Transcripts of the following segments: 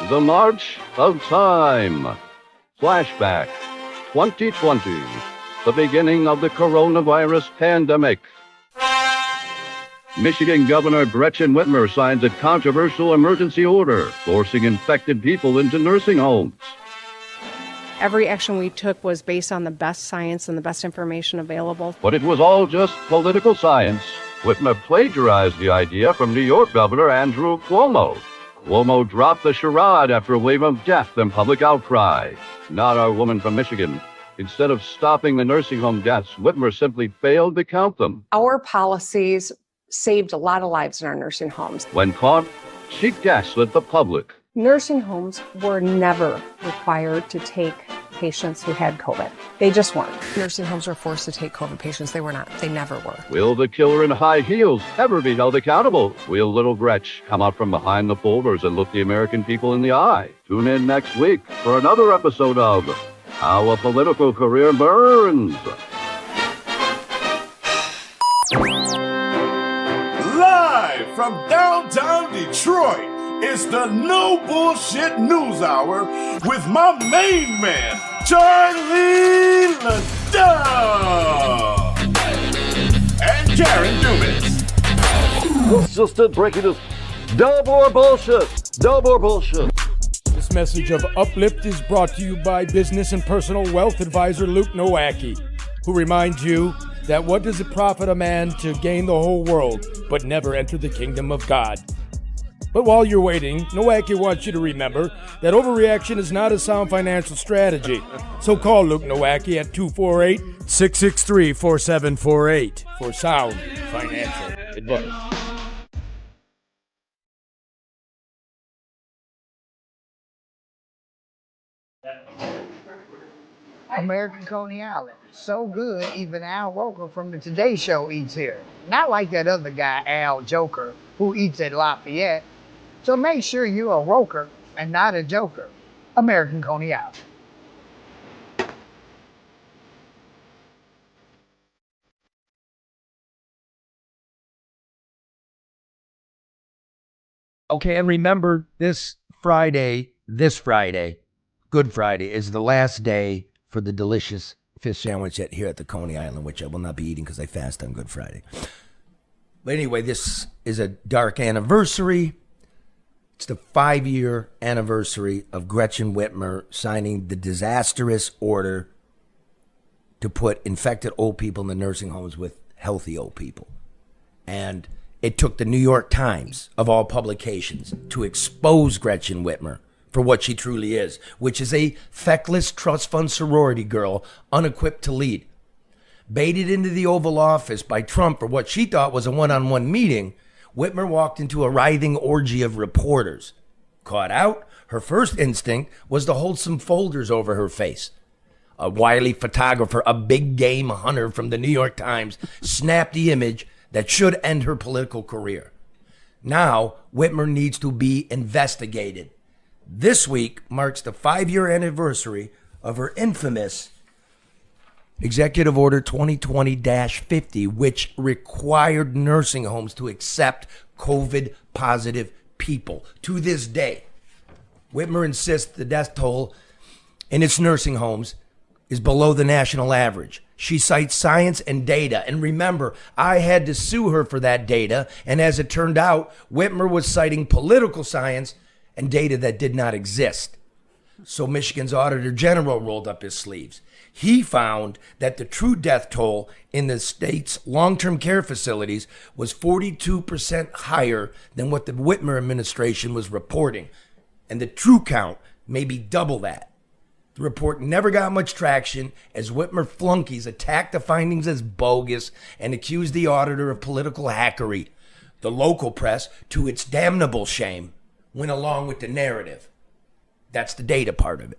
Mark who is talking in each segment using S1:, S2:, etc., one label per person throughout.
S1: The March of Time. Flashback 2020. The beginning of the coronavirus pandemic. Michigan Governor Gretchen Whitmer signs a controversial emergency order forcing infected people into nursing homes.
S2: Every action we took was based on the best science and the best information available.
S1: But it was all just political science. Whitmer plagiarized the idea from New York Governor Andrew Cuomo. Cuomo dropped the charade after a wave of death and public outcry. Not our woman from Michigan. Instead of stopping the nursing home deaths, Whitmer simply failed to count them.
S2: Our policies saved a lot of lives in our nursing homes.
S1: When caught, she gaslit the public.
S2: Nursing homes were never required to take patients who had COVID. They just weren't. Nursing homes were forced to take COVID patients. They were not. They never were.
S1: Will the killer in high heels ever be held accountable? Will little Gretch come out from behind the folders and look the American people in the eye? Tune in next week for another episode of How a Political Career Burns.
S3: Live from downtown Detroit, it's the No Bullshit News Hour with my main man, Charlie LeDuff and Karen Dumas.
S1: It's just it, breaking this. No more bullshit. No more bullshit.
S4: This message of uplift is brought to you by business and personal wealth advisor Luke Nowacki, who reminds you that what does it profit a man to gain the whole world but never enter the kingdom of God? But while you're waiting, Nowacki wants you to remember that overreaction is not a sound financial strategy. So call Luke Nowacki at 248-663-4748 for sound financial advice.
S5: American Coney Island. So good, even Al Roker from the Today Show eats here. Not like that other guy, Al Joker, who eats at Lafayette. So make sure you're a Roker and not a Joker. American Coney Island.
S6: Okay, and remember this Friday, Good Friday, is the last day for the delicious fish sandwich here at the Coney Island, which I will not be eating because I fast on Good Friday. But anyway, this is a dark anniversary. It's the 5-year anniversary of Gretchen Whitmer signing the disastrous order to put infected old people in the nursing homes with healthy old people. And it took the New York Times, of all publications, to expose Gretchen Whitmer for what she truly is, which is a feckless trust fund sorority girl unequipped to lead. Baited into the Oval Office by Trump for what she thought was a one-on-one meeting, Whitmer walked into a writhing orgy of reporters. Caught out, her first instinct was to hold some folders over her face. A wily photographer, a big game hunter from the New York Times, snapped the image that should end her political career. Now, Whitmer needs to be investigated. This week marks the 5-year anniversary of her infamous Executive Order 2020-50, which required nursing homes to accept COVID-positive people. To this day, Whitmer insists the death toll in its nursing homes is below the national average. She cites science and data. And remember, I had to sue her for that data. And as it turned out, Whitmer was citing political science and data that did not exist. So Michigan's Auditor General rolled up his sleeves. He found that the true death toll in the state's long-term care facilities was 42% higher than what the Whitmer administration was reporting. And the true count may be double that. The report never got much traction as Whitmer flunkies attacked the findings as bogus and accused the auditor of political hackery. The local press, to its damnable shame, went along with the narrative. That's the data part of it.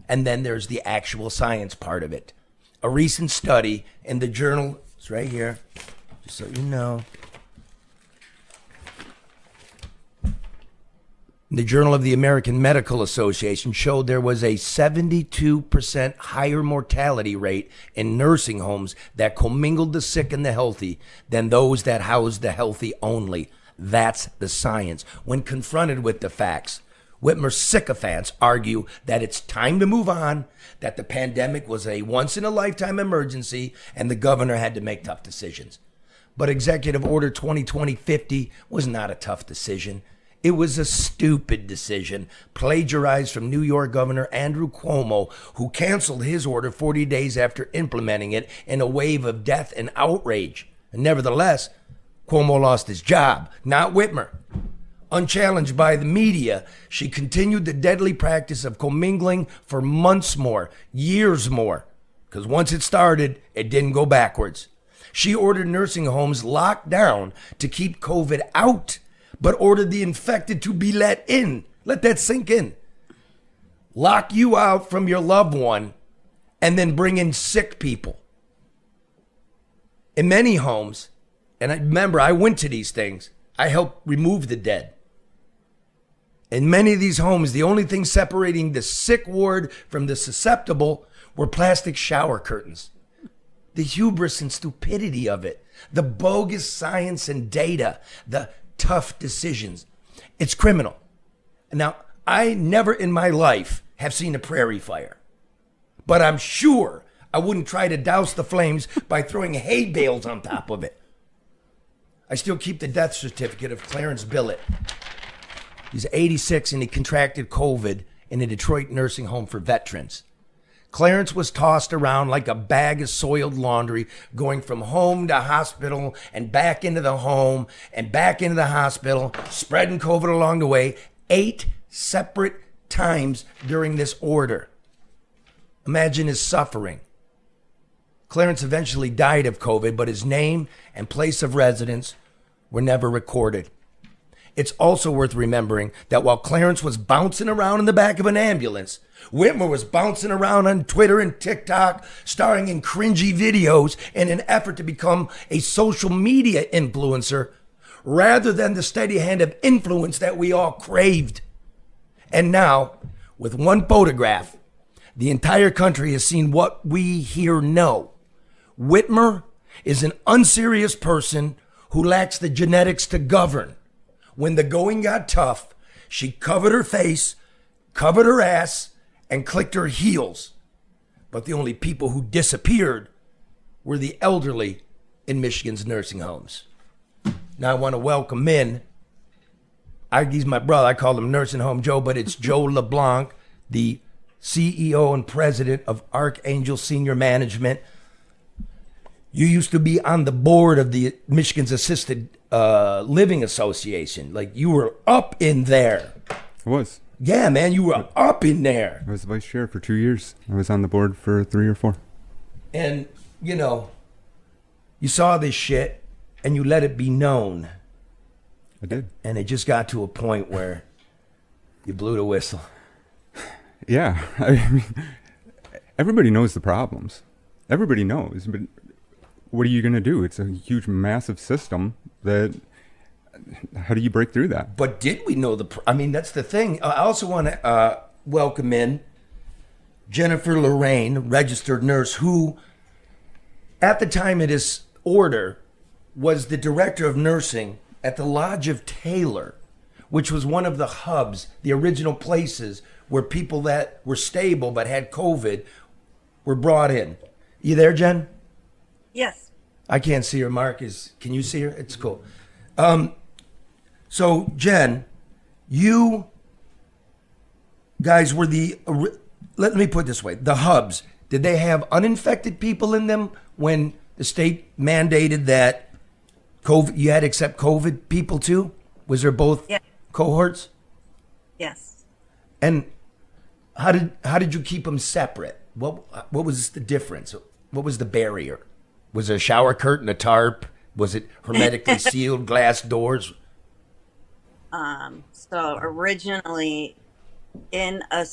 S6: And then there's the actual science part of it. A recent study in the journal, it's right here, just so you know. The Journal of the American Medical Association showed there was a 72% higher mortality rate in nursing homes that commingled the sick and the healthy than those that housed the healthy only. That's the science. When confronted with the facts, Whitmer sycophants argue that it's time to move on, that the pandemic was a once-in-a-lifetime emergency, and the governor had to make tough decisions. But Executive Order 2020-50 was not a tough decision. It was a stupid decision, plagiarized from New York Governor Andrew Cuomo, who canceled his order 40 days after implementing it in a wave of death and outrage. And nevertheless, Cuomo lost his job, not Whitmer. Unchallenged by the media, she continued the deadly practice of commingling for months more, years more, because once it started, it didn't go backwards. She ordered nursing homes locked down to keep COVID out, but ordered the infected to be let in. Let that sink in. Lock you out from your loved one and then bring in sick people. In many homes, and I remember I went to these things, I helped remove the dead. In many of these homes, the only thing separating the sick ward from the susceptible were plastic shower curtains. The hubris and stupidity of it, the bogus science and data, the tough decisions. It's criminal. Now, I never in my life have seen a prairie fire, but I'm sure I wouldn't try to douse the flames by throwing hay bales on top of it. I still keep the death certificate of Clarence Billett. He's 86 and he contracted COVID in a Detroit nursing home for veterans. Clarence was tossed around like a bag of soiled laundry, going from home to hospital and back into the home and back into the hospital, spreading COVID along the way 8 separate times during this order. Imagine his suffering. Clarence eventually died of COVID, but his name and place of residence were never recorded. It's also worth remembering that while Clarence was bouncing around in the back of an ambulance, Whitmer was bouncing around on Twitter and TikTok, starring in cringy videos in an effort to become a social media influencer, rather than the steady hand of influence that we all craved. And now, with one photograph, the entire country has seen what we here know. Whitmer is an unserious person who lacks the genetics to govern. When the going got tough, she covered her face, covered her ass, and clicked her heels. But the only people who disappeared were the elderly in Michigan's nursing homes. Now I want to welcome in, he's my brother, I call him Nursing Home Joe, but it's Joe LeBlanc, the CEO and president of Archangel Senior Management. You used to be on the board of the Michigan's Assisted Living Association. Like, you were up in there.
S7: I was.
S6: Yeah, man, you were up in there.
S7: I was vice chair for 2 years. I was on the board for 3 or 4.
S6: And, you know, you saw this shit and you let it be known.
S7: I did.
S6: And it just got to a point where you blew the whistle.
S7: Yeah. I mean, everybody knows the problems. Everybody knows, but what are you going to do? It's a huge, massive system that, how do you break through that?
S6: But did we know I mean, that's the thing. I also want to welcome in Jennifer Laurain, registered nurse, who at the time of this order was the director of nursing at the Lodge of Taylor, which was one of the hubs, the original places where people that were stable but had COVID were brought in. You there, Jen?
S8: Yes.
S6: I can't see her. Mark can you see her? It's cool. So Jen, you guys were let me put it this way, the hubs, did they have uninfected people in them when the state mandated that COVID, you had to accept COVID people too? Was there both cohorts?
S8: Yes.
S6: And how did you keep them separate? What was the difference? What was the barrier? Was it a shower curtain, a tarp? Was it hermetically sealed glass doors?
S8: So originally in a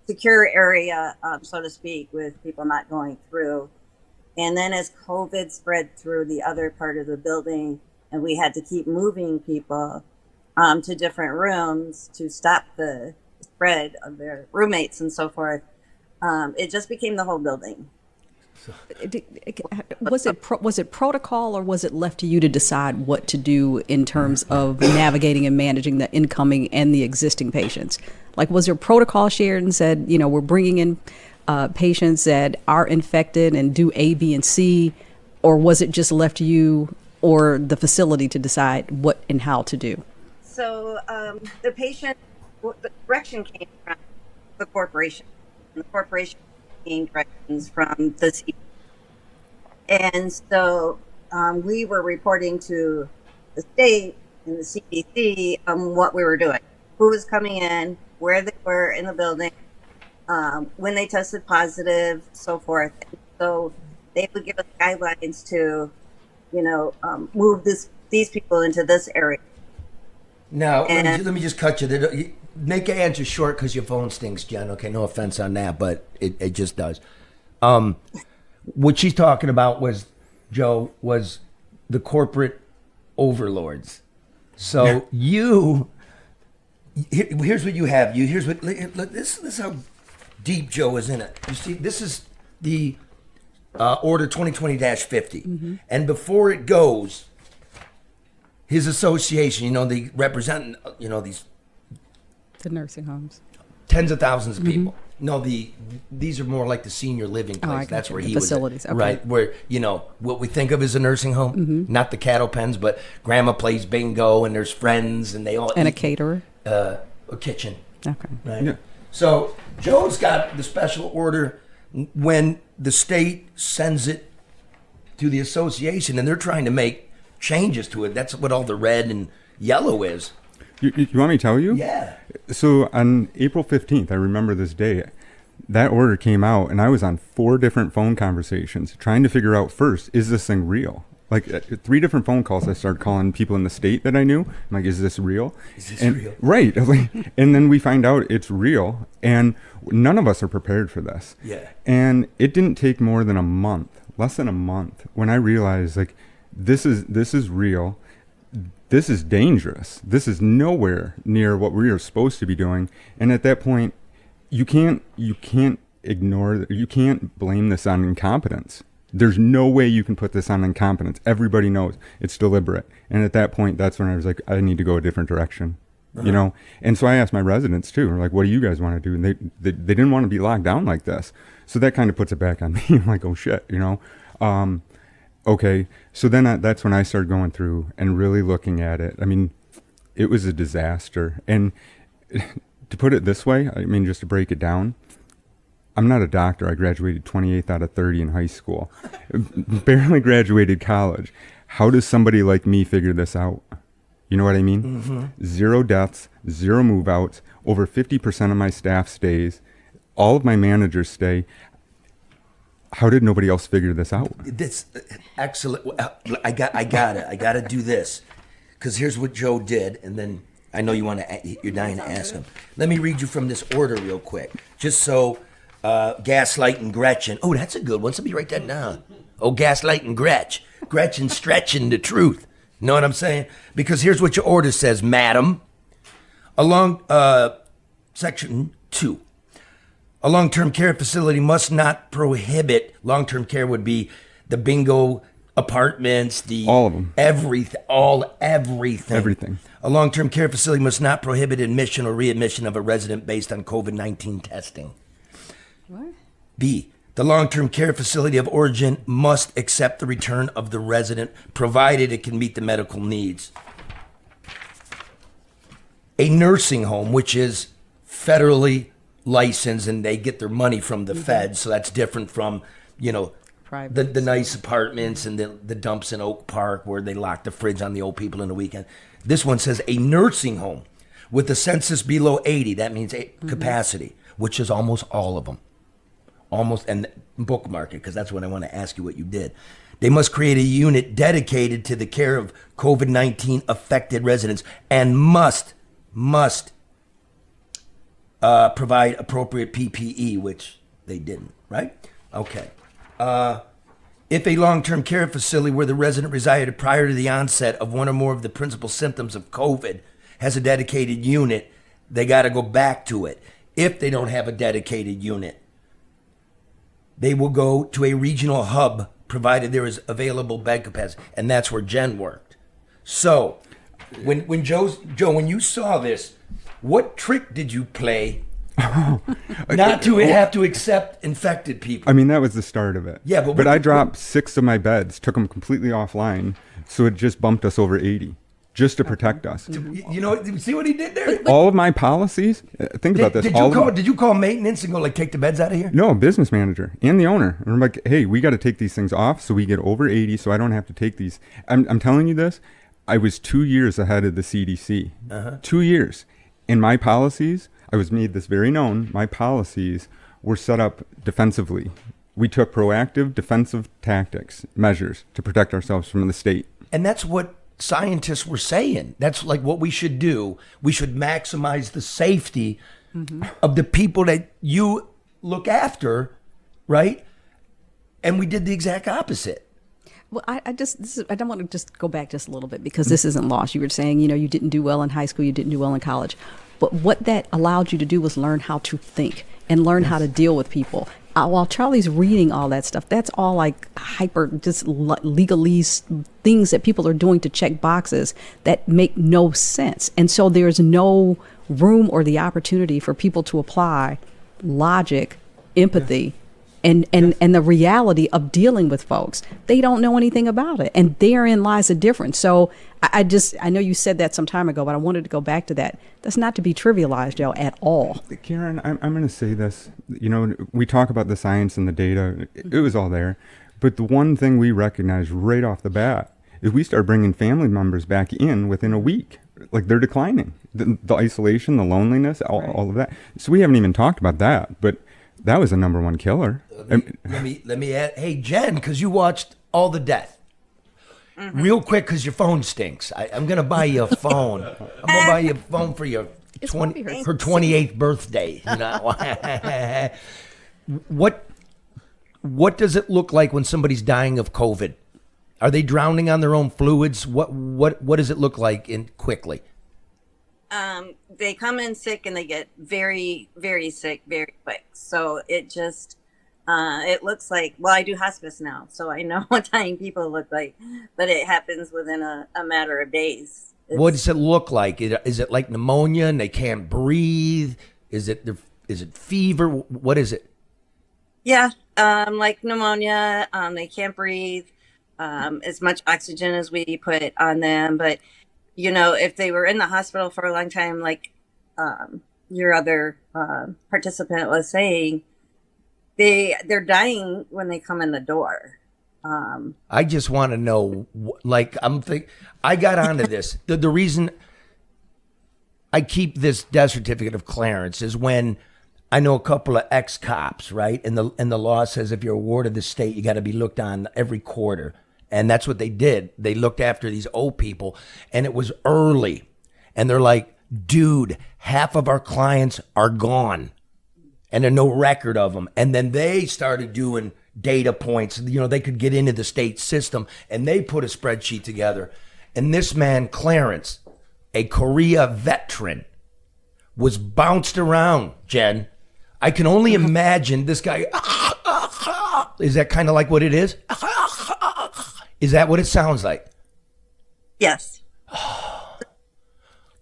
S8: secure area, so to speak, with people not going through. And then as COVID spread through the other part of the building and we had to keep moving people to different rooms to stop the spread of their roommates and so forth, it just became the whole building.
S9: Was it protocol, or was it left to you to decide what to do in terms of navigating and managing the incoming and the existing patients? Like, was there protocol shared and said, we're bringing in patients that are infected and do A, B, and C, or was it just left to you or the facility to decide what and how to do?
S8: So the direction came from the corporation. And the corporation gained directions from the CDC. And so we were reporting to the state and the CDC on what we were doing, who was coming in, where they were in the building, when they tested positive, so forth. And so they would give us guidelines to, move these people into this area.
S6: Now, let me just cut you. Make your answer short because your phone stinks, Jen. Okay, no offense on that, but it just does. What she's talking about was the corporate overlords. So here's what you have. This is how deep Joe is in it. You see, this is the Order 2020-50. And before it goes, his association, they represent, these...
S9: The nursing homes.
S6: Tens of thousands of people. No, these are more like the senior living place. That's where he
S9: facilities.
S6: was.
S9: Okay.
S6: Right, where, what we think of as a nursing home, not the cattle pens, but grandma plays bingo and there's friends and they all
S9: and
S6: eat.
S9: A caterer.
S6: A kitchen.
S9: Okay.
S6: Right?
S7: Yeah.
S6: So Joe's got the special order when the state sends it to the association and they're trying to make changes to it. That's what all the red and yellow is.
S7: You want me to tell you?
S6: Yeah.
S7: So on April 15th, I remember this day, that order came out and I was on 4 different phone conversations trying to figure out first, is this thing real? Like 3 different phone calls, I started calling people in the state that I knew. I'm like, is this real?
S6: Is this real?
S7: Right. And then we find out it's real and none of us are prepared for this.
S6: Yeah.
S7: And it didn't take more than a month, less than a month, when I realized this is real. This is dangerous. This is nowhere near what we are supposed to be doing. And at that point, you can't ignore, you can't blame this on incompetence. There's no way you can put this on incompetence. Everybody knows it's deliberate. And at that point, that's when I was like, I need to go a different direction, And so I asked my residents too, like, what do you guys want to do? And they didn't want to be locked down like this. So that kind of puts it back on me. I'm like, oh shit, Okay, so then that's when I started going through and really looking at it. I mean, it was a disaster. And to put it this way, just to break it down, I'm not a doctor. I graduated 28th out of 30 in high school. Barely graduated college. How does somebody like me figure this out? You know what I mean? Mm-hmm. 0 deaths, 0 move-outs, over 50% of my staff stays, all of my managers stay. How did nobody else figure this out?
S6: This excellent. I got it. I got to do this because here's what Joe did, and then I know you're dying to ask him. Let me read you from this order real quick, just so Gaslighting Gretchen. Oh, that's a good one. Somebody write that down. Oh, Gaslighting Gretchen. Gretchen stretching the truth. Know what I'm saying? Because here's what your order says, madam. Along section 2. A long-term care facility must not prohibit, long-term care would be the bingo apartments,
S7: all of them.
S6: Everything.
S7: Everything.
S6: A long-term care facility must not prohibit admission or readmission of a resident based on COVID-19 testing.
S9: What?
S6: B, the long-term care facility of origin must accept the return of the resident, provided it can meet the medical needs. A nursing home, which is federally licensed and they get their money from the feds, so that's different from, the nice apartments and the dumps in Oak Park where they lock the fridge on the old people in the weekend. This one says a nursing home with a census below 80, that means capacity, which is almost all of them. Almost, and bookmark it, because that's what I want to ask you what you did. They must create a unit dedicated to the care of COVID-19 affected residents and must provide appropriate PPE, which they didn't, right? Okay. If a long-term care facility where the resident resided prior to the onset of one or more of the principal symptoms of COVID has a dedicated unit, they got to go back to it. If they don't have a dedicated unit, they will go to a regional hub provided there is available bed capacity. And that's where Jen worked. So when Joe, when you saw this, what trick did you play not to have to accept infected people?
S7: I mean, that was the start of it.
S6: Yeah,
S7: but I dropped 6 of my beds, took them completely offline, so it just bumped us over 80, just to protect us.
S6: You know, see what he did there?
S7: All of my policies, think about this.
S6: Did you call maintenance and go, like, take the beds out of here?
S7: No, business manager and the owner. And I'm like, hey, we got to take these things off so we get over 80 so I don't have to take these. I'm telling you this, I was 2 years ahead of the CDC. 2 years. In my policies, I was made this very known, my policies were set up defensively. We took proactive defensive tactics, measures to protect ourselves from the state.
S6: And that's what scientists were saying. That's like what we should do. We should maximize the safety of the people that you look after, right? And we did the exact opposite.
S9: Well, I don't want to just go back just a little bit because this isn't lost. You were saying, you didn't do well in high school, you didn't do well in college. But what that allowed you to do was learn how to think and learn how to deal with people. While Charlie's reading all that stuff, that's all like just legalese things that people are doing to check boxes that make no sense. And so there's no room or the opportunity for people to apply logic, empathy, and the reality of dealing with folks. They don't know anything about it. And therein lies the difference. So I know you said that some time ago, but I wanted to go back to that. That's not to be trivialized, Joe, at all.
S7: Karen, I'm going to say this. We talk about the science and the data. It was all there. But the one thing we recognized right off the bat is we start bringing family members back in within a week. Like, they're declining. The isolation, the loneliness, all of that. So we haven't even talked about that. But that was the number one killer.
S6: Let me add, hey, Jen, because you watched all the death. Real quick, because your phone stinks. I'm going to buy you a phone. I'm going to buy you a phone for your her 28th birthday. What does it look like when somebody's dying of COVID? Are they drowning on their own fluids? What does it look like quickly?
S8: They come in sick and they get very, very sick very quick. So it just, it looks like, well, I do hospice now, so I know what dying people look like, but it happens within a matter of days.
S6: What does it look like? Is it like pneumonia and they can't breathe? Is it fever? What is it?
S8: Yeah, like pneumonia. They can't breathe as much oxygen as we put on them, but if they were in the hospital for a long time, like your other participant was saying, they're dying when they come in the door.
S6: I just want to know, I got onto this. The reason I keep this death certificate of clearance is when I know a couple of ex-cops, right? And the law says if you're a ward of the state, you got to be looked on every quarter. And that's what they did. They looked after these old people, and it was early. And they're like, dude, half of our clients are gone, and there's no record of them. And then they started doing data points. They could get into the state system, and they put a spreadsheet together. And this man, Clarence, a Korea veteran, was bounced around, Jen. I can only imagine this guy. Is that kind of like what it is? Is that what it sounds like?
S8: Yes.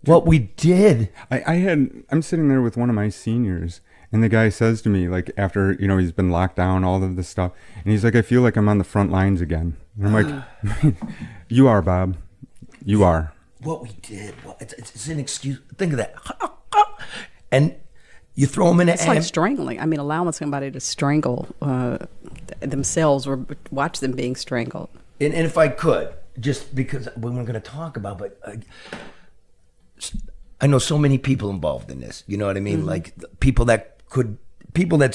S6: What we did.
S7: I'm sitting there with one of my seniors, and the guy says to me, like, after, he's been locked down, all of this stuff, and he's like, I feel like I'm on the front lines again. And I'm like, you are, Bob. You are.
S6: What we did, it's an excuse. Think of that. And you throw them in an
S9: It's like strangling. I mean, allowing somebody to strangle themselves or watch them being strangled.
S6: And if I could, just because we weren't going to talk about, but I know so many people involved in this. You know what I mean? Mm-hmm. Like people that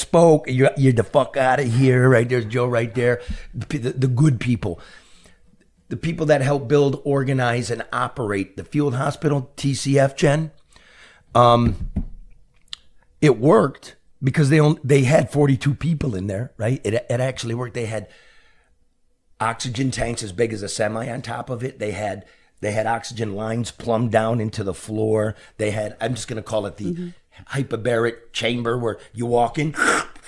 S6: spoke. You're the fuck out of here. Right there's Joe. Right there, the good people, the people that help build, organize, and operate the field hospital TCF. Jen, it worked because they had 42 people in there. Right? It actually worked. They had oxygen tanks as big as a semi on top of it. They had oxygen lines plumbed down into the floor. They had, I'm just going to call it the hyperbaric chamber where you walk in,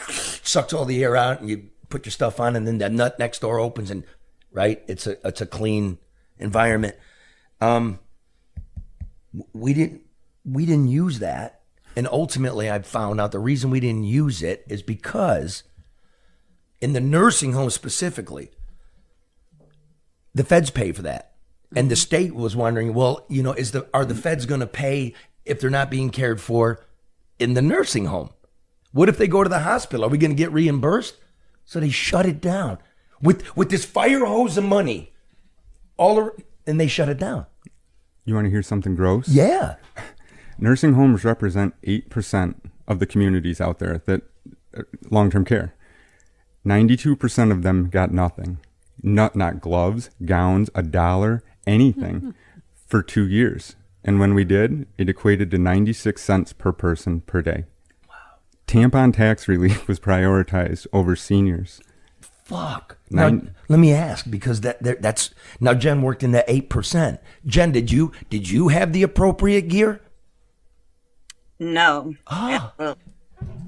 S6: sucks all the air out, and you put your stuff on, and then that nut next door opens, and right, it's a clean environment. We didn't use that, and ultimately, I found out the reason we didn't use it is because in the nursing home specifically, the feds pay for that, and the state was wondering, well, you know, are the feds going to pay if they're not being cared for in the nursing home? What if they go to the hospital? Are we going to get reimbursed? So they shut it down with this fire hose of money, and they shut it down.
S7: You want to hear something gross?
S6: Yeah.
S7: Nursing homes represent 8% of the communities out there that long-term care. 92% of them got nothing. Not gloves, gowns, $1, anything for 2 years. And when we did, it equated to 96 cents per person per day. Tampon tax relief was prioritized over seniors.
S6: Fuck. Now, let me ask, because that's now Jen worked in that 8%. Jen, did you have the appropriate gear?
S8: No.
S6: Oh.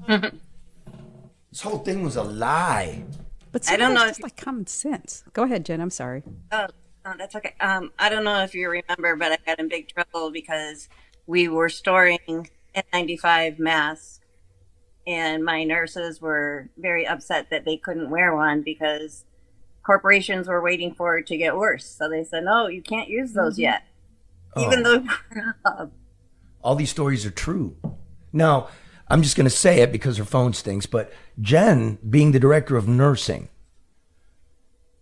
S6: This whole thing was a lie.
S9: But
S8: I don't know.
S9: It's like common sense. Go ahead, Jen. I'm sorry.
S8: Oh, that's okay. I don't know if you remember, but I got in big trouble because we were storing N95 masks, and my nurses were very upset that they couldn't wear one because corporations were waiting for it to get worse. So they said, no, you can't use those yet, even though
S6: all these stories are true. Now, I'm just going to say it because her phone stinks, but Jen, being the director of nursing,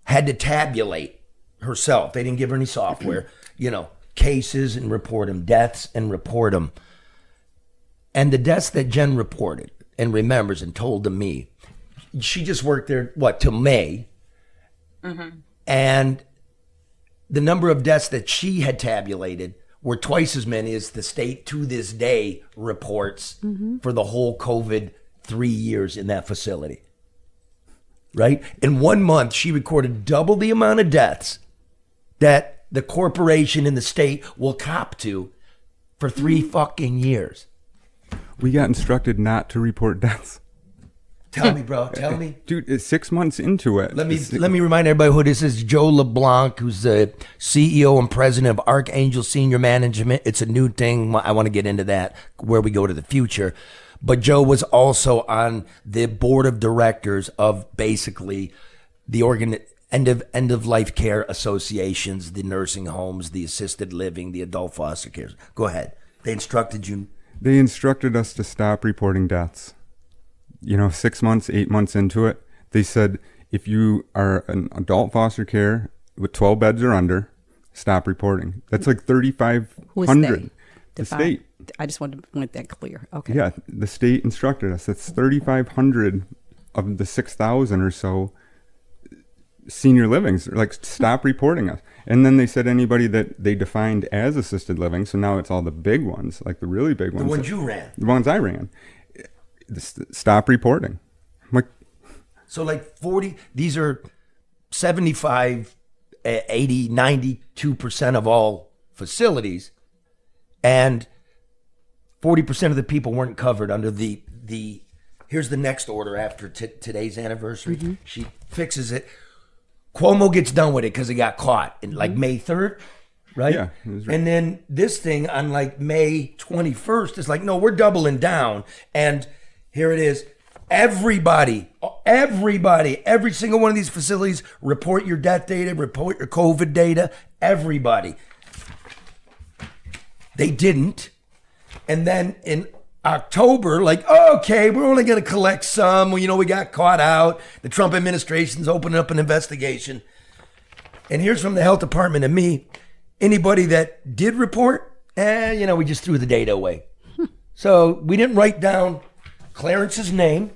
S6: had to tabulate herself. They didn't give her any software, cases and report them, deaths and report them. And the deaths that Jen reported and remembers and told to me, she just worked there, till May? Mm-hmm. And the number of deaths that she had tabulated were twice as many as the state to this day reports for the whole COVID 3 years in that facility. Right? In 1 month, she recorded double the amount of deaths that the corporation and the state will cop to for 3 fucking years.
S7: We got instructed not to report deaths.
S6: Tell me, bro. Tell me.
S7: Dude, it's 6 months into it.
S6: Let me remind everybody who this is. Joe LeBlanc, who's the CEO and president of Archangel Senior Management. It's a new thing. I want to get into that, where we go to the future. But Joe was also on the board of directors of basically the end of life care associations, the nursing homes, the assisted living, the adult foster care. Go ahead. They instructed you.
S7: They instructed us to stop reporting deaths. 6 months, 8 months into it, they said, if you are an adult foster care with 12 beds or under, stop reporting. That's like 3,500. The state.
S9: I just wanted to make that clear. Okay.
S7: Yeah, the state instructed us. That's 3,500 of the 6,000 or so senior livings. Like, stop reporting us. And then they said anybody that they defined as assisted living, so now it's all the big ones, like the really big ones.
S6: The ones you ran.
S7: The ones I ran. Stop reporting.
S6: So like 40, these are 75, 80, 92% of all facilities, and 40% of the people weren't covered under the here's the next order after today's anniversary. Mm-hmm. She fixes it. Cuomo gets done with it because he got caught in like May 3rd, right? Yeah. Right. And then this thing on like May 21st is like, no, we're doubling down. And here it is. Everybody, every single one of these facilities, report your death data, report your COVID data, everybody. They didn't. And then in October, like, okay, we're only going to collect some. Well, we got caught out. The Trump administration's opening up an investigation. And here's from the health department and me. Anybody that did report, we just threw the data away. So we didn't write down Clarence's name.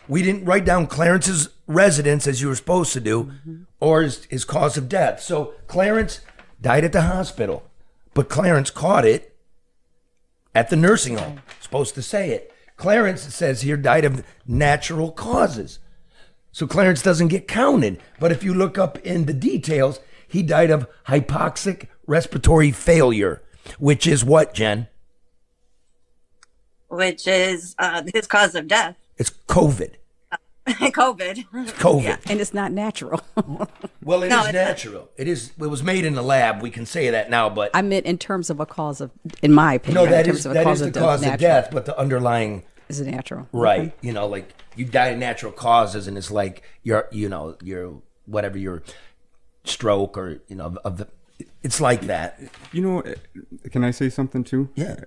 S6: We didn't write down Clarence's residence as you were supposed to do, or his cause of death. So Clarence died at the hospital, but Clarence caught it at the nursing home. Supposed to say it. Clarence, it says here, died of natural causes. So Clarence doesn't get counted. But if you look up in the details, he died of hypoxic respiratory failure, which is what, Jen?
S8: Which is his cause of death.
S6: It's COVID.
S8: COVID.
S6: COVID.
S8: Yeah.
S9: And it's not natural.
S6: Well, it
S8: No,
S6: is
S8: it's not.
S6: natural. It is. It was made in the lab. We can say that now, but
S9: I meant in terms of a cause of, in my opinion,
S6: no, that
S9: in terms
S6: is
S9: of a
S6: that
S9: cause
S6: is
S9: of
S6: the cause of
S9: natural.
S6: death. But the underlying,
S9: Is it natural?
S6: right?
S9: Okay.
S6: You know, like you die of natural causes, and it's like your whatever your stroke or of the. It's like that.
S7: You know, can I say something too?
S6: Yeah.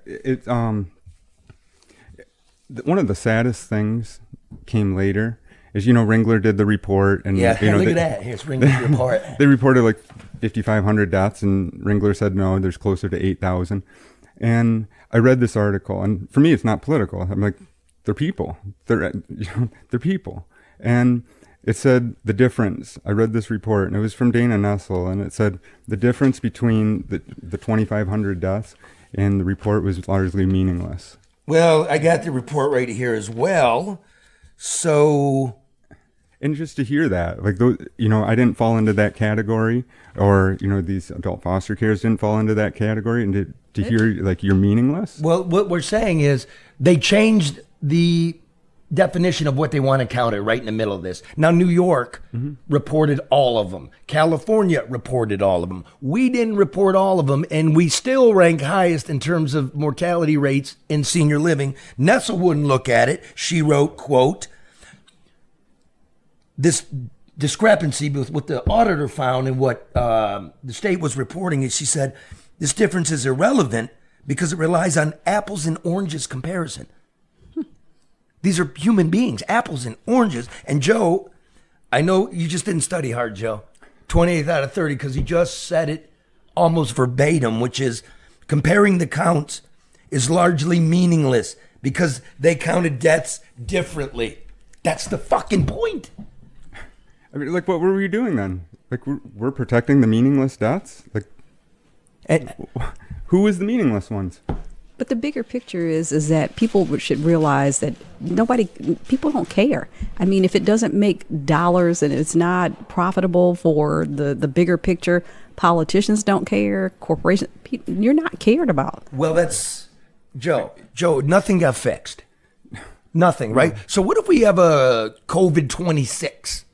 S7: One of the saddest things came later is, Ringler did the report, and
S6: Yeah. Look
S7: they,
S6: at that. Here's Ringler's report.
S7: They reported like 5,500 deaths, and Ringler said no, there's closer to 8,000. And I read this article, and for me, it's not political. I'm like, they're people. They're people. And it said the difference. I read this report, and it was from Dana Nessel, and it said the difference between the 2,500 deaths and the report was largely meaningless.
S6: Well, I got the report right here as well. So,
S7: and just to hear that, like, those, I didn't fall into that category, or these adult foster cares didn't fall into that category, and to hear like you're meaningless.
S6: well, what we're saying is they changed the definition of what they want to count it right in the middle of this. Now, New York reported all of them. California reported all of them. We didn't report all of them, and we still rank highest in terms of mortality rates in senior living. Nessel wouldn't look at it. She wrote, quote, this discrepancy with what the auditor found and what the state was reporting is, she said, this difference is irrelevant because it relies on apples and oranges comparison. These are human beings, apples and oranges. And Joe, I know you just didn't study hard, Joe. 28th out of 30, because he just said it almost verbatim, which is comparing the counts is largely meaningless because they counted deaths differently. That's the fucking point.
S7: I mean, like, what were we doing then? Like, we're protecting the meaningless deaths? Like, who is the meaningless ones?
S9: But the bigger picture is that people should realize that people don't care. I mean, if it doesn't make dollars and it's not profitable for the bigger picture, politicians don't care, corporations, you're not cared about.
S6: Well, that's Joe, nothing got fixed. Nothing, right? So what if we have a COVID-26?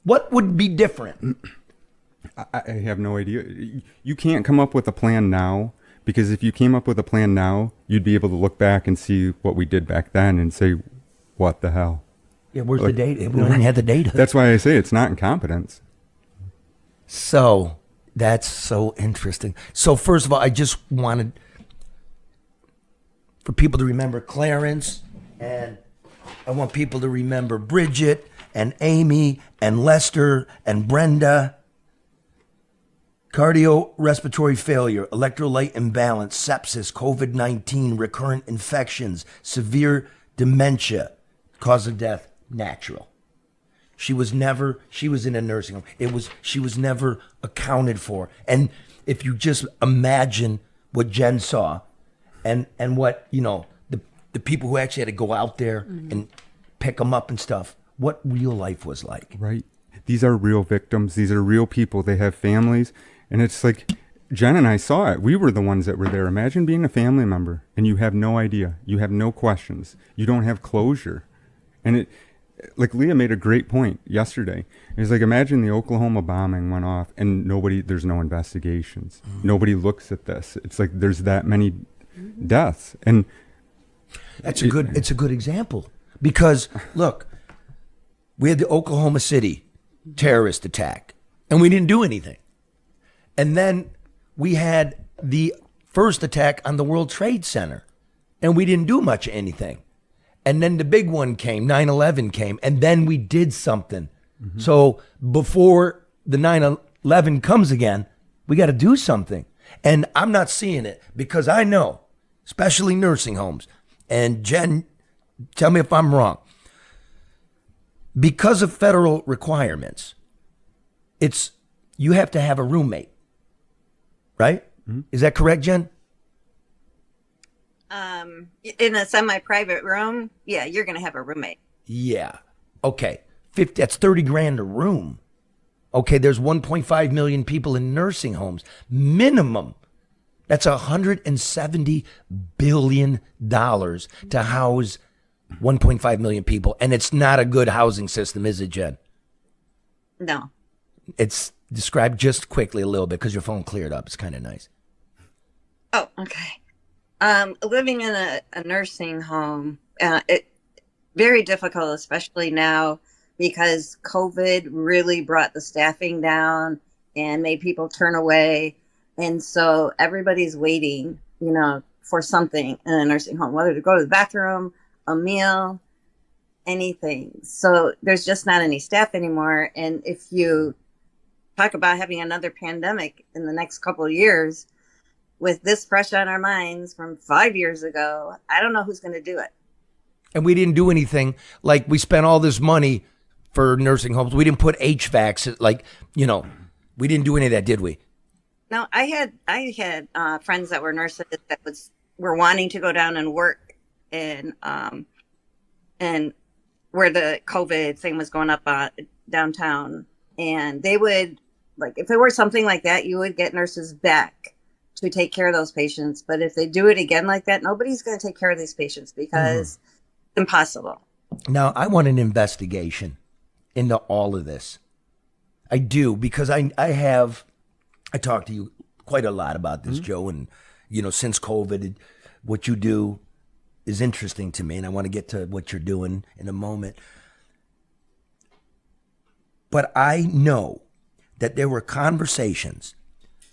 S6: What would be different?
S7: I have no idea. You can't come up with a plan now, because if you came up with a plan now, you'd be able to look back and see what we did back then and say, what the hell?
S6: Yeah, where's the data? We don't have the data.
S7: That's why I say it's not incompetence.
S6: So that's so interesting. So first of all, I just wanted for people to remember Clarence, and I want people to remember Bridget and Amy and Lester and Brenda. Cardiorespiratory failure, electrolyte imbalance, sepsis, COVID-19, recurrent infections, severe dementia, cause of death, natural. She was in a nursing home. She was never accounted for. And if you just imagine what Jen saw and what, the people who actually had to go out there and pick them up and stuff, what real life was like.
S7: Right. These are real victims. These are real people. They have families. And it's like, Jen and I saw it. We were the ones that were there. Imagine being a family member and you have no idea. You have no questions. You don't have closure. And it, like Leah made a great point yesterday. It's like, imagine the Oklahoma bombing went off and there's no investigations. Nobody looks at this. It's like there's that many deaths. And
S6: it's a good example, because look, we had the Oklahoma City terrorist attack and we didn't do anything. And then we had the first attack on the World Trade Center, and we didn't do much of anything. And then the big one came, 9/11 came, and then we did something. Mm-hmm. So before the 9/11 comes again, we got to do something. And I'm not seeing it, because I know, especially nursing homes, and Jen, tell me if I'm wrong, because of federal requirements, you have to have a roommate. Right? Mm-hmm. Is that correct, Jen?
S8: In a semi-private room, yeah, you're going to have a roommate.
S6: Yeah. Okay. That's $30,000 a room. Okay, there's 1.5 million people in nursing homes. Minimum. That's $170 billion to house 1.5 million people, and it's not a good housing system, is it, Jen?
S8: No.
S6: It's described just quickly a little bit because your phone cleared up. It's kind of nice.
S8: Oh, okay. Living in a nursing home, it very difficult, especially now because COVID really brought the staffing down and made people turn away. And so everybody's waiting, for something in a nursing home, whether to go to the bathroom, a meal, anything. So there's just not any staff anymore. And if you talk about having another pandemic in the next couple of years, with this fresh on our minds from 5 years ago, I don't know who's going to do it.
S6: And we didn't do anything. Like, we spent all this money for nursing homes. We didn't put HVACs, we didn't do any of that, did we?
S8: No, I had friends that were nurses that were wanting to go down and work in and where the COVID thing was going up downtown, and they would, if it were something like that, you would get nurses back to take care of those patients. But if they do it again like that, nobody's going to take care of these patients because it's impossible.
S6: Now, I want an investigation into all of this. I do, because I talked to you quite a lot about this, Joe, and, since COVID, what you do is interesting to me, and I want to get to what you're doing in a moment. But I know that there were conversations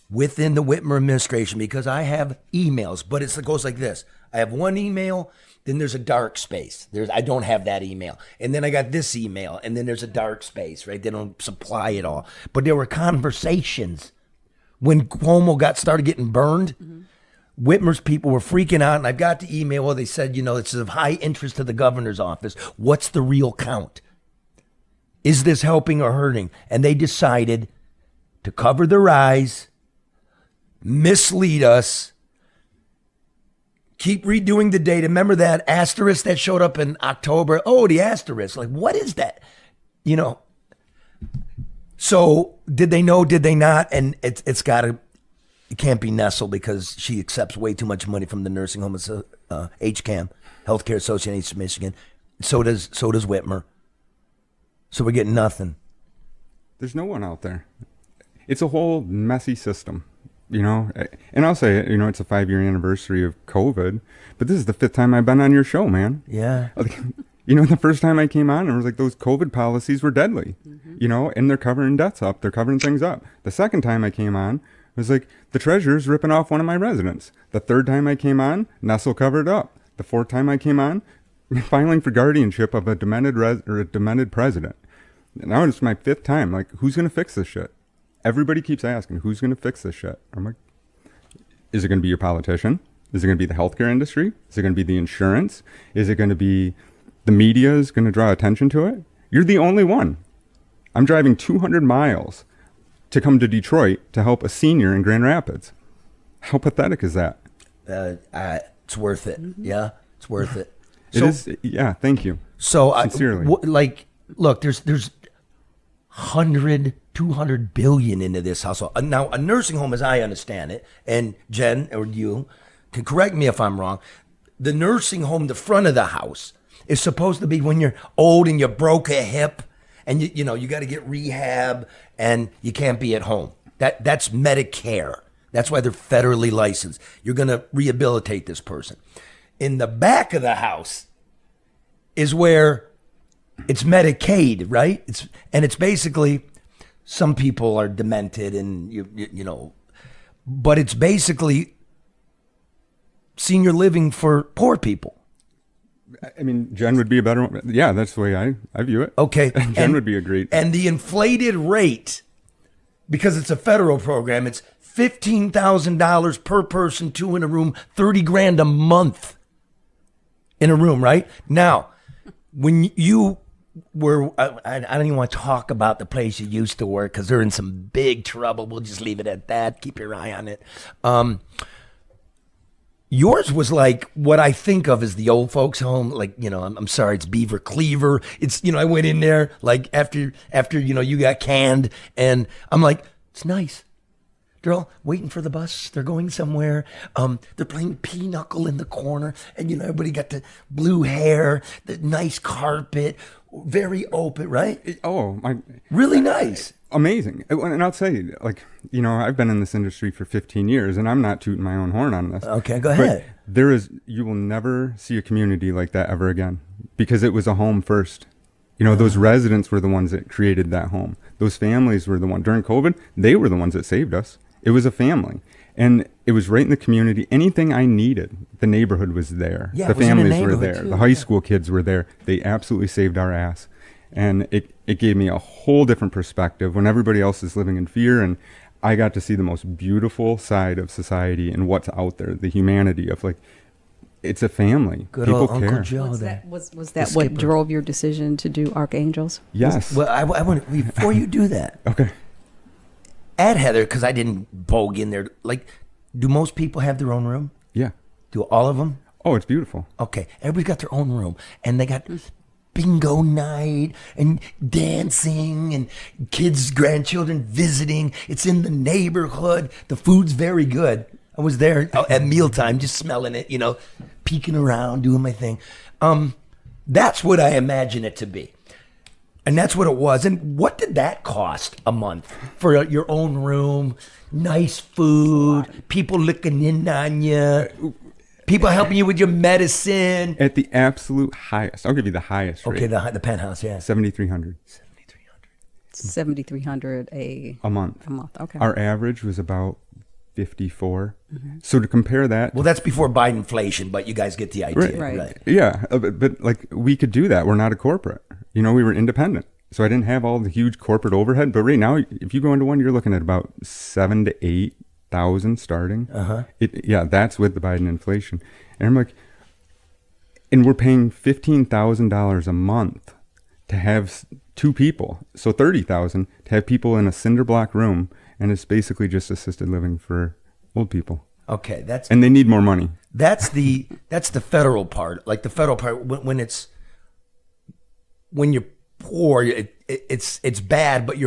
S6: within the Whitmer administration, because I have emails, but it goes like this. I have one email, then there's a dark space. I don't have that email. And then I got this email, and then there's a dark space, right? They don't supply it all. But there were conversations when Cuomo started getting burned. Whitmer's people were freaking out, and I've got the email where they said, it's of high interest to the governor's office. What's the real count? Is this helping or hurting? And they decided to cover their eyes, mislead us, keep redoing the data. Remember that asterisk that showed up in October? Oh, the asterisk. What is that? So did they know? Did they not? And it can't be Nestle, because she accepts way too much money from the nursing home, HCAM, Healthcare Association of Michigan. So does Whitmer. So we're getting nothing.
S7: There's no one out there. It's a whole messy system, And I'll say, it's a 5-year anniversary of COVID, but this is the 5th time I've been on your show, man.
S6: Yeah.
S7: The first time I came on, it was those COVID policies were deadly, and they're covering debts up. They're covering things up. The second time I came on, it was the treasurer's ripping off one of my residents. The third time I came on, Nestle covered up. The fourth time I came on, filing for guardianship of a demented president. Now it's my 5th time. Who's going to fix this shit? Everybody keeps asking, who's going to fix this shit? I'm like, is it going to be your politician? Is it going to be the healthcare industry? Is it going to be the insurance? Is it going to be the media is going to draw attention to it? You're the only one. I'm driving 200 miles to come to Detroit to help a senior in Grand Rapids. How pathetic is that?
S6: It's worth it. Yeah, it's worth it.
S7: It is. Yeah, thank you.
S6: So
S7: sincerely,
S6: look, there's 100, 200 billion into this household. Now, a nursing home, as I understand it, and Jen or you can correct me if I'm wrong, the nursing home, the front of the house, is supposed to be when you're old and you broke a hip and you got to get rehab and you can't be at home. That's Medicare. That's why they're federally licensed. You're going to rehabilitate this person. In the back of the house is where it's Medicaid, right? It's basically, some people are demented and but it's basically senior living for poor people.
S7: I mean, Jen would be a better one. Yeah, that's the way I view it.
S6: Okay.
S7: Jen would be a great.
S6: And the inflated rate, because it's a federal program, it's $15,000 per person, 2 in a room, $30,000 a month in a room, right? Now, when you were, I don't even want to talk about the place you used to work because they're in some big trouble. We'll just leave it at that. Keep your eye on it. Yours was like what I think of as the old folks home. Like, I'm sorry, it's Beaver Cleaver. It's, I went in there like after, you got canned and I'm like, it's nice. They're all waiting for the bus. They're going somewhere. They're playing pinochle in the corner. And, everybody got the blue hair, the nice carpet, very open, right? Really nice.
S7: Amazing. And I'll tell you, I've been in this industry for 15 years, and I'm not tooting my own horn on this.
S6: Okay, go ahead.
S7: But you will never see a community like that ever again, because it was a home first. Those residents were the ones that created that home. Those families were the ones. During COVID, they were the ones that saved us. It was a family. And it was right in the community. Anything I needed, the neighborhood was there.
S6: Yeah,
S7: the families were
S6: neighborhood
S7: there.
S6: too,
S7: The high school kids were there. They absolutely saved our ass. And it gave me a whole different perspective when everybody else is living in fear. And I got to see the most beautiful side of society and what's out there, the humanity of it's a family.
S6: Good
S7: People
S6: old
S7: care.
S6: Uncle Joe.
S9: Was that what drove your decision to do Archangels?
S7: Yes.
S6: Well, I want before you do that.
S7: Okay.
S6: At Heather, because I didn't vogue in there. Do most people have their own room?
S7: Yeah.
S6: Do all of them?
S7: Oh, it's beautiful.
S6: Okay, everybody's got their own room, and they got bingo night and dancing and kids, grandchildren visiting. It's in the neighborhood. The food's very good. I was there at mealtime, just smelling it, peeking around, doing my thing. That's what I imagine it to be. And that's what it was. And what did that cost a month for your own room, nice food, people looking in on you, people helping you with your medicine?
S7: At the absolute highest. I'll give you the highest rate.
S6: Okay, the penthouse, yeah.
S7: $7,300.
S9: $7,300 a
S7: month.
S9: A month, okay.
S7: Our average was about 54. So to compare that,
S6: Well, that's before Biden inflation, but you guys get the idea.
S9: Right.
S7: yeah, but we could do that. We're not a corporate. We were independent, so I didn't have all the huge corporate overhead. But right now, if you go into one, you're looking at about 7,000 to 8,000 starting. That's with the Biden inflation, and and we're paying $15,000 a month to have two people, so $30,000 to have people in a cinder block room. And it's basically just assisted living for old people.
S6: Okay,
S7: and they need more money.
S6: That's the federal part. The federal part when you're poor, it's bad, but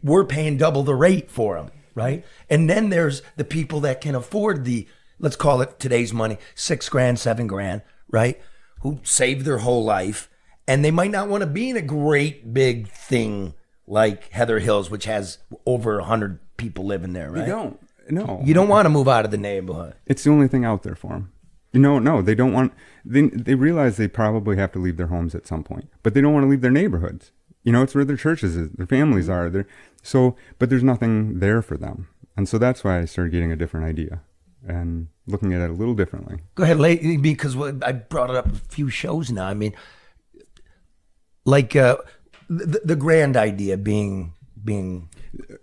S6: we're paying double the rate for them, right? And then there's the people that can afford let's call it today's money, $6,000, $7,000, right? Who saved their whole life, and they might not want to be in a great big thing like Heather Hills, which has over 100 people living there, right?
S7: They don't. No.
S6: You don't want to move out of the neighborhood.
S7: It's the only thing out there for them. No, they don't want. They realize they probably have to leave their homes at some point, but they don't want to leave their neighborhoods. It's where their churches is, their families are. But there's nothing there for them, and so that's why I started getting a different idea and looking at it a little differently.
S6: Go ahead, because I brought it up a few shows now. I mean, the grand idea being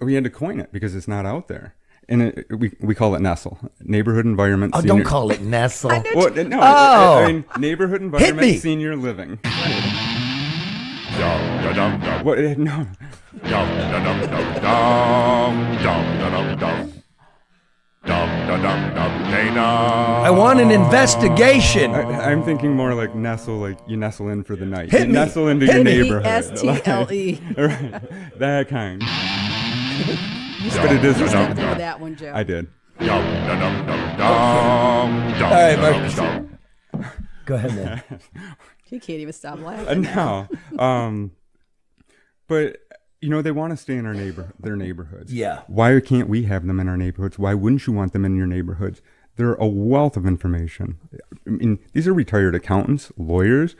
S7: we had to coin it because it's not out there, and we call it Nestle, neighborhood environment.
S6: Oh, don't call it Nestle.
S7: I mean neighborhood environment senior living. What? No.
S6: I want an investigation.
S7: I'm thinking more like nestle, like you nestle in for the night.
S6: Hit
S7: you
S6: me.
S7: nestle into your neighborhood.
S9: STLE.
S7: Right, that kind.
S9: You
S7: But it is
S9: stepped into that one, Joe.
S7: I did.
S6: All right, Mark. Go ahead, man.
S9: He can't even stop laughing.
S7: No. But they want to stay in their neighborhoods.
S6: Yeah.
S7: Why can't we have them in our neighborhoods? Why wouldn't you want them in your neighborhoods? They're a wealth of information. I mean, these are retired accountants, lawyers.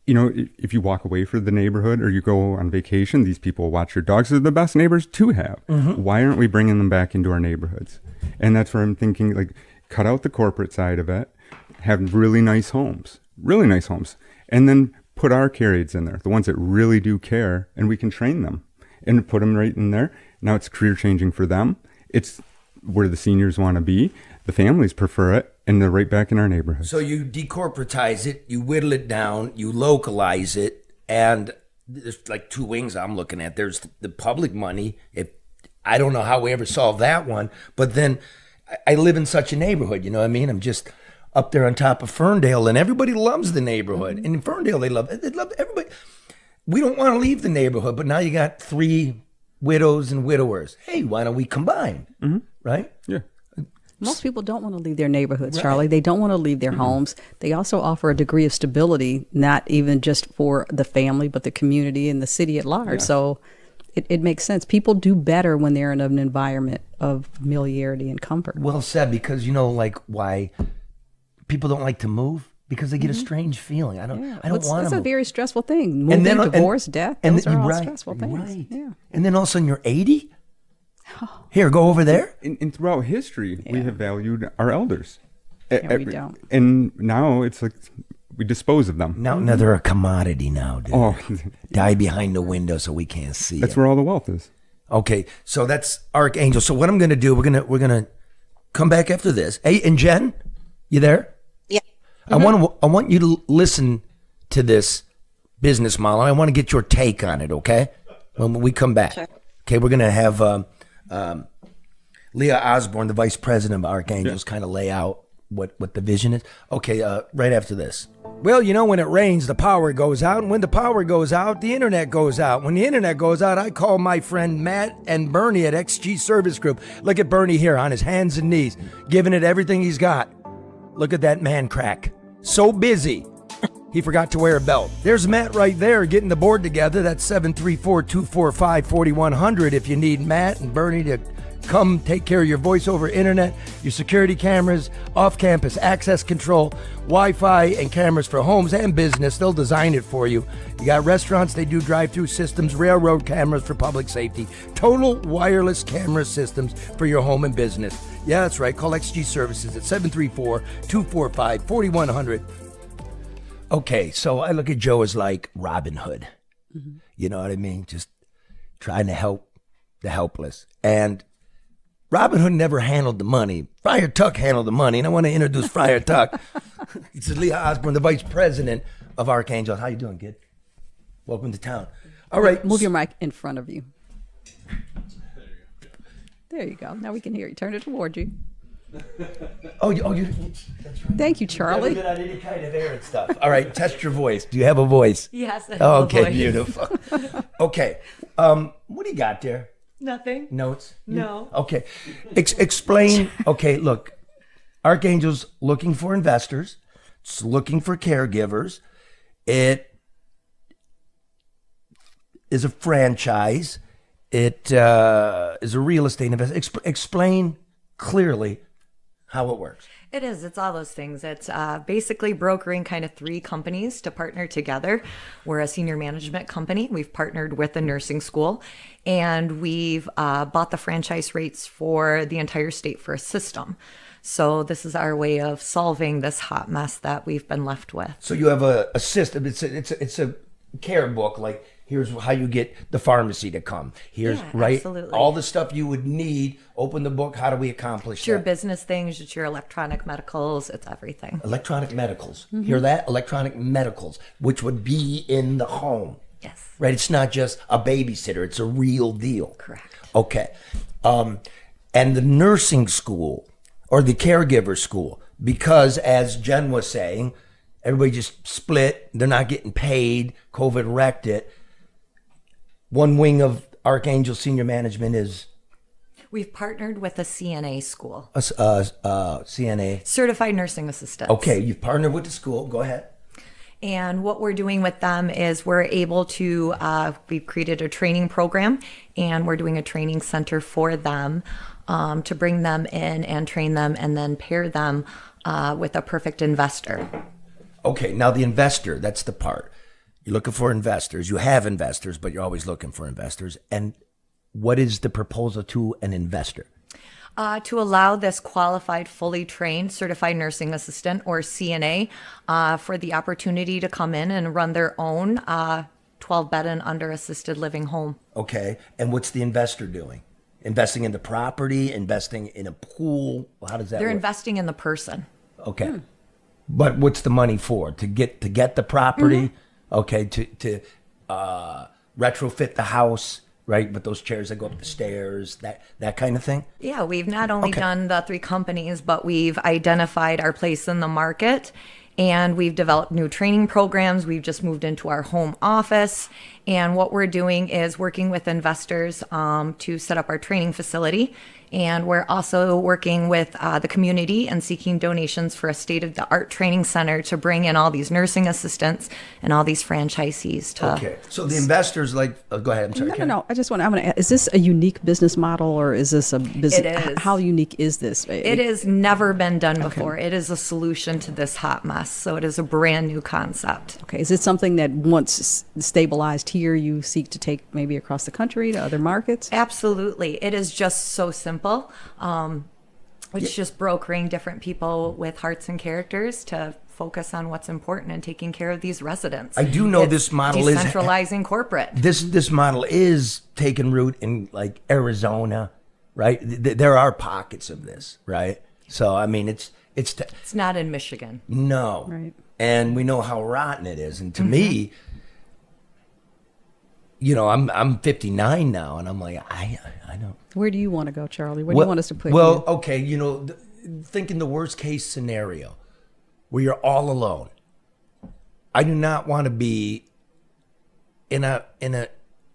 S7: If you walk away from the neighborhood or you go on vacation, these people watch your dogs. They're the best neighbors to have. Mm-hmm. Why aren't we bringing them back into our neighborhoods? And that's where I'm thinking, cut out the corporate side of it, have really nice homes, and then put our carriers in there, the ones that really do care, and we can train them and put them right in there. Now it's career changing for them. It's where the seniors want to be. The families prefer it, and they're right back in our neighborhood.
S6: So you decorporatize it, you whittle it down, you localize it, and there's two wings I'm looking at. There's the public money. I don't know how we ever solve that one, but then I live in such a neighborhood, you know what I mean? I'm just up there on top of Ferndale, and everybody loves the neighborhood. And in Ferndale, they love everybody. We don't want to leave the neighborhood, but now you got 3 widows and widowers. Hey, why don't we combine? Right?
S7: Yeah.
S9: Most people don't want to leave their neighborhoods, Charlie. They don't want to leave their homes. They also offer a degree of stability, not even just for the family, but the community and the city at large.
S7: Yeah.
S9: So it makes sense. People do better when they're in an environment of familiarity and comfort.
S6: Well said, because like why people don't like to move? Because they get a strange feeling. I don't want to
S9: It's a
S6: move.
S9: very stressful thing. Moving, divorce, death, those are all stressful things.
S6: Right.
S9: Yeah.
S6: And then all of a sudden you're 80? Here, go over there.
S7: And throughout history, we have valued our elders.
S9: Yeah, we don't.
S7: And now it's like we dispose of them.
S6: Now they're a commodity now, dude.
S7: Oh,
S6: Die behind the window so we can't see
S7: that's
S6: it.
S7: where all the wealth is.
S6: Okay, so that's Archangel. So what I'm going to do, we're gonna come back after this. Hey, and Jen, you there?
S8: Yeah.
S6: I want you to listen to this business model. I want to get your take on it. Okay, when we come back.
S8: Sure.
S6: Okay, we're gonna have Leah Osborne, the vice president of Archangels, kind of lay out what the vision is. Okay, right after this. Well, when it rains, the power goes out. And when the power goes out, the internet goes out. When the internet goes out, I call my friend Matt and Bernie at XG Service Group. Look at Bernie here on his hands and knees, giving it everything he's got. Look at that man crack. So busy, he forgot to wear a belt. There's Matt right there getting the board together. That's 734-245-4100 if you need Matt and Bernie to come take care of your voice over internet, your security cameras, off-campus access control, Wi-Fi, and cameras for homes and business. They'll design it for you. You got restaurants, they do drive-through systems, railroad cameras for public safety, total wireless camera systems for your home and business. Yeah, that's right. Call XG Services at 734-245-4100. Okay, so I look at Joe as like Robin Hood. You know what I mean? Just trying to help the helpless. And Robin Hood never handled the money. Friar Tuck handled the money, and I want to introduce Friar Tuck. This is Leah Osborne, the vice president of Archangel. How you doing, kid? Welcome to town. All right.
S9: Move your mic in front of you. There you go. Now we can hear you. Turn it toward you.
S6: Oh, that's right.
S9: Thank you, Charlie.
S6: Good on any kind of air and stuff. All right, test your voice. Do you have a voice?
S10: Yes, I have a
S6: Okay,
S10: voice.
S6: beautiful. Okay, what do you got there?
S10: Nothing.
S6: Notes?
S10: No.
S6: Okay. Explain. Okay, look. Archangel's looking for investors. It's looking for caregivers. It is a franchise. It is a real estate investment. Explain clearly how it works.
S10: It is. It's all those things. It's basically brokering kind of three companies to partner together. We're a senior management company. We've partnered with a nursing school, and we've bought the franchise rates for the entire state for a system. So this is our way of solving this hot mess that we've been left with.
S6: So you have a system. It's a care book. Like, here's how you get the pharmacy to come. Here's right.
S10: Absolutely.
S6: All the stuff you would need. Open the book. How do we accomplish
S10: It's your
S6: that?
S10: business things. It's your electronic medicals. It's everything.
S6: Electronic medicals. Hear that? Electronic medicals, which would be in the home.
S10: Yes.
S6: Right. It's not just a babysitter. It's a real deal.
S10: Correct.
S6: Okay. And the nursing school or the caregiver school, because as Jen was saying, everybody just split. They're not getting paid. COVID wrecked it. One wing of Archangel Senior Management is
S10: We've partnered with a CNA school.
S6: CNA.
S10: Certified Nursing Assistant.
S6: Okay, you've partnered with the school. Go ahead.
S10: And what we're doing with them is we're able to, we've created a training program, and we're doing a training center for them to bring them in and train them and then pair them with a perfect investor.
S6: Okay, now the investor, that's the part. You're looking for investors. You have investors, but you're always looking for investors. And what is the proposal to an investor?
S10: To allow this qualified, fully trained, certified nursing assistant or CNA for the opportunity to come in and run their own 12-bed and under assisted living home.
S6: Okay, and what's the investor doing? Investing in the property, investing in a pool? How does that
S10: They're
S6: work?
S10: investing in the person.
S6: Okay. But what's the money for? To get the property? Okay, to retrofit the house, right? With those chairs that go up the stairs, that kind of thing?
S10: Yeah, we've not only
S6: Okay.
S10: done the three companies, but we've identified our place in the market, and we've developed new training programs. We've just moved into our home office, And what we're doing is working with investors to set up our training facility. And we're also working with the community and seeking donations for a state-of-the-art training center to bring in all these nursing assistants and all these franchisees to.
S6: Okay. So the investors go ahead. I'm sorry.
S9: No. I want to ask, is this a unique business model, or is this a business?
S10: It is.
S9: How unique is this?
S10: It has never been done before. It is a solution to this hot mess. So it is a brand new concept.
S9: Okay. Is it something that once stabilized here, you seek to take maybe across the country to other markets?
S10: Absolutely. It is just so simple. It's just brokering different people with hearts and characters to focus on what's important and taking care of these residents.
S6: I do know this model is
S10: decentralizing corporate.
S6: This model is taking root in like Arizona, right? There are pockets of this, right? So I mean, it's
S10: not in Michigan.
S6: No,
S9: right?
S6: And we know how rotten it is. And to me, you know, I'm 59 now, and I'm like, I don't.
S9: Where do you want to go, Charlie? Where do you want us to put you?
S6: Well, okay, you know, think in the worst case scenario where you're all alone. I do not want to be in a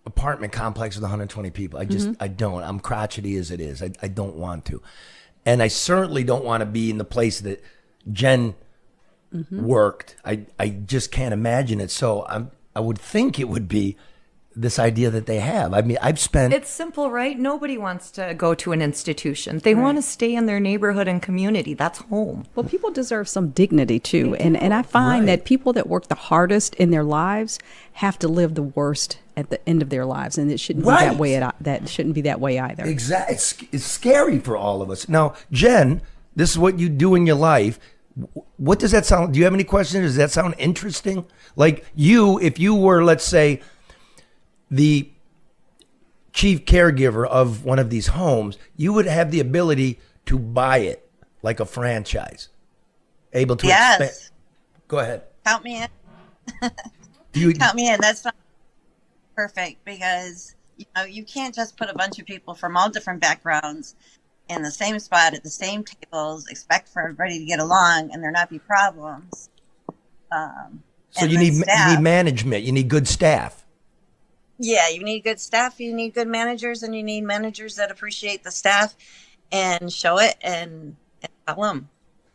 S6: apartment complex with 120 people. I don't. I'm crotchety as it is. I don't want to. And I certainly don't want to be in the place that Jen worked. I just can't imagine it. So I would think it would be this idea that they have. I mean, I've spent...
S10: It's simple, right? Nobody wants to go to an institution. They want to stay in their neighborhood and community. That's home.
S9: Well, people deserve some dignity too. And I find that people that work the hardest in their lives have to live the worst at the end of their lives. And it shouldn't be that way. That shouldn't be that way either.
S6: Exactly. It's scary for all of us. Now, Jen, this is what you do in your life. What does that sound? Do you have any questions? Does that sound interesting? Like if you were, let's say, the chief caregiver of one of these homes, you would have the ability to buy it like a franchise. Able to expand. Go ahead.
S8: Count me in. Count me in. That's not perfect because you can't just put a bunch of people from all different backgrounds in the same spot at the same tables, expect for everybody to get along and there not be problems.
S6: So you need management. You need good staff.
S8: Yeah, you need good staff, you need good managers, and you need managers that appreciate the staff and show it and tell them.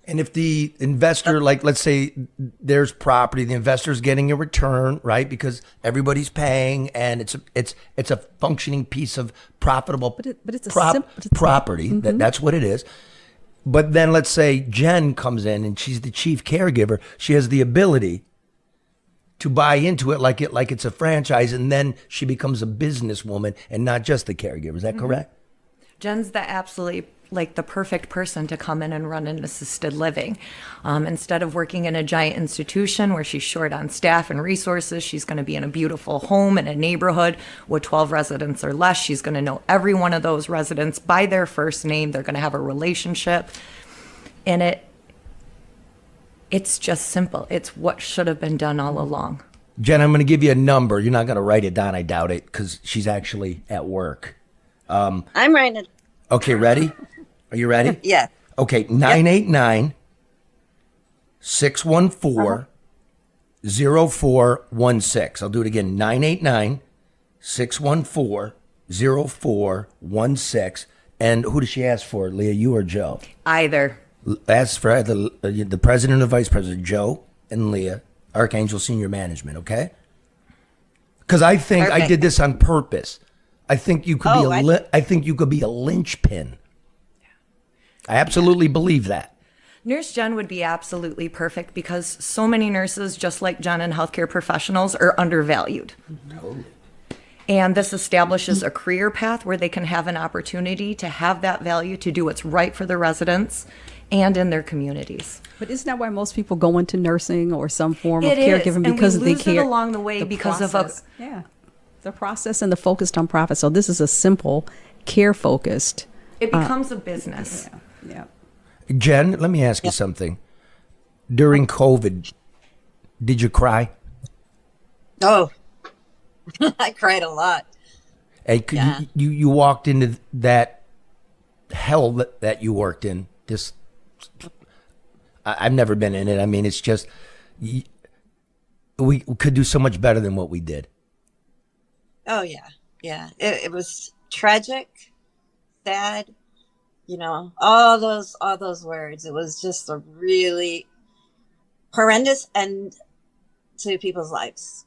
S6: And if the investor, like let's say there's property, the investor's getting a return, right? Because everybody's paying, and it's a functioning piece of profitable property. That's what it is. But then let's say Jen comes in and she's the chief caregiver. She has the ability to buy into it like it's a franchise, and then she becomes a businesswoman and not just the caregiver. Is that correct?
S10: Jen's the perfect person to come in and run an assisted living. Instead of working in a giant institution where she's short on staff and resources, she's going to be in a beautiful home in a neighborhood with 12 residents or less. She's going to know every one of those residents by their first name. They're going to have a relationship. And it's just simple. It's what should have been done all along.
S6: Jen, I'm going to give you a number. You're not going to write it down, I doubt it, because she's actually at work.
S8: I'm writing it.
S6: Okay, ready? Are you ready?
S8: Yeah.
S6: Okay, 989-614-0416. I'll do it again, 989-614-0416. And who does she ask for, Leah, you or Joe?
S10: Either.
S6: Ask for the president and vice president, Joe and Leah, Archangel Senior Management, okay? Because I think I did this on purpose. I think you could I think you could be a linchpin. I absolutely believe that.
S10: Nurse Jen would be absolutely perfect because so many nurses, just like Jen and healthcare professionals, are undervalued.
S6: Totally.
S10: And this establishes a career path where they can have an opportunity to have that value to do what's right for the residents and in their communities.
S9: But isn't that why most people go into nursing or some form of
S10: It
S9: caregiving?
S10: is,
S9: Because
S10: and we
S9: they
S10: lose
S9: care
S10: it along the way because
S9: process. The process and the focused on profit. So this is a simple, care focused.
S10: It becomes a business.
S9: Yeah.
S6: Jen, let me ask you something. During COVID, did you cry?
S8: Oh, I cried a lot.
S6: Hey, you walked into that hell that you worked in. I've never been in it. I mean, it's just we could do so much better than what we did.
S8: Oh yeah, yeah. It was tragic, sad, all those words. It was just a really horrendous end to people's lives.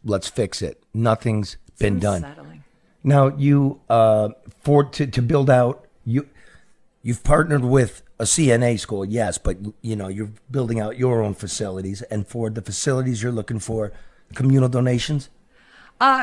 S6: Let's fix it. Nothing's been done.
S10: Unsettling.
S6: Now you to build out, you've partnered with a CNA school, yes, but you're building out your own facilities, and for the facilities you're looking for communal donations.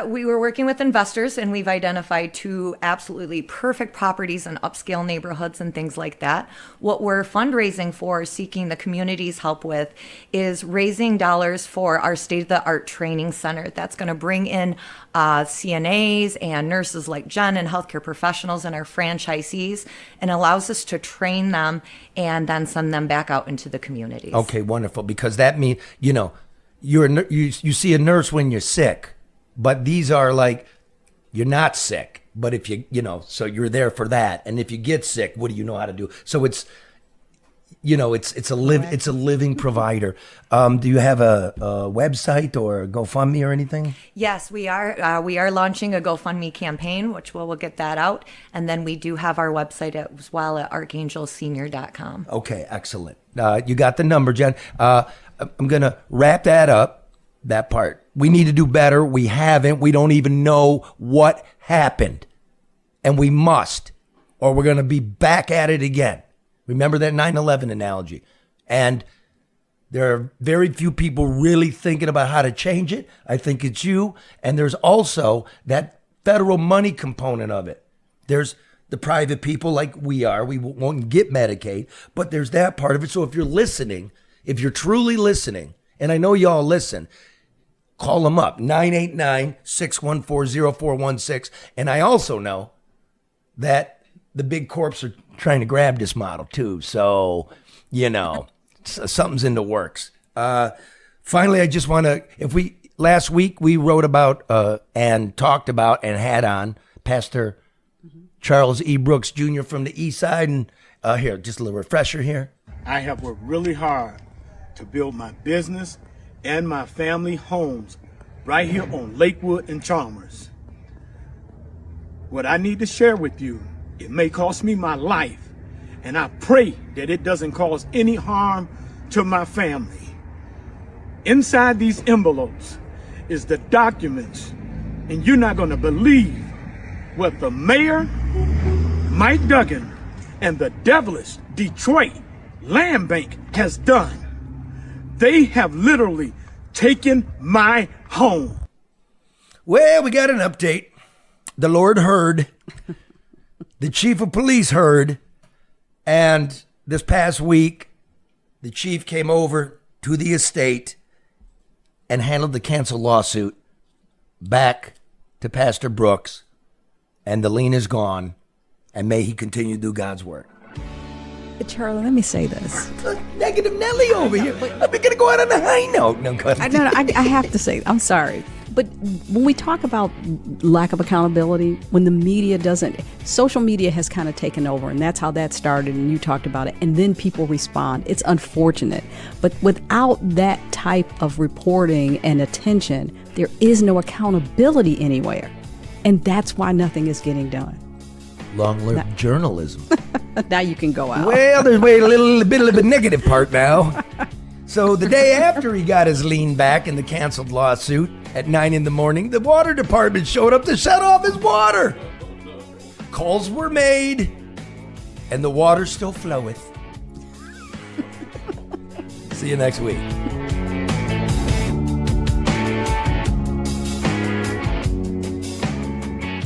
S10: We were working with investors, and we've identified 2 absolutely perfect properties in upscale neighborhoods and things like that. What we're fundraising for, seeking the community's help with, is raising dollars for our state-of-the-art training center. That's going to bring in CNAs and nurses like Jen and healthcare professionals and our franchisees, and allows us to train them and then send them back out into the communities.
S6: Okay, wonderful. Because that means, you see a nurse when you're sick. But these are like, you're not sick, but if so you're there for that. And if you get sick, what do you know how to do? So it's, it's a living provider. Do you have a website or a GoFundMe or anything?
S10: Yes, we are launching a GoFundMe campaign, which we'll get that out. And then we do have our website as well at archangelsenior.com.
S6: Okay, excellent. You got the number, Jen. I'm going to wrap that up, that part. We need to do better. We haven't. We don't even know what happened. And we must, or we're going to be back at it again. Remember that 9/11 analogy. And there are very few people really thinking about how to change it. I think it's you. And there's also that federal money component of it. There's the private people like we are. We won't get Medicaid, but there's that part of it. So if you're listening, if you're truly listening, and I know y'all listen, call them up, 989-614-0416. And I also know that the big corps are trying to grab this model too. So, something's in the works. Finally, I just want to, last week we wrote about and talked about and had on Pastor Charles E. Brooks Jr. from the East Side. And here, just a little refresher here.
S11: I have worked really hard to build my business and my family homes right here on Lakewood and Chalmers. What I need to share with you, it may cost me my life, and I pray that it doesn't cause any harm to my family. Inside these envelopes is the documents, and you're not going to believe what the mayor, Mike Duggan, and the devilish Detroit Land Bank has done. They have literally taken my home.
S6: Well, we got an update. The Lord heard. The chief of police heard. And this past week, the chief came over to the estate and handled the canceled lawsuit back to Pastor Brooks. And the lien is gone. And may he continue to do God's work.
S9: Charlie, let me say this.
S6: Negative Nelly over here. We're going to go out on a high note. No,
S9: I have to say, I'm sorry. But when we talk about lack of accountability, when the media doesn't, social media has kind of taken over, and that's how that started, and you talked about it, and then people respond. It's unfortunate. But without that type of reporting and attention, there is no accountability anywhere. And that's why nothing is getting done.
S6: Long-lived journalism.
S9: Now you can go out.
S6: Well, there's a little bit of a negative part now. So the day after he got his lien back in the canceled lawsuit at 9 a.m, the water department showed up to shut off his water. Calls were made, and the water still floweth. See you next week.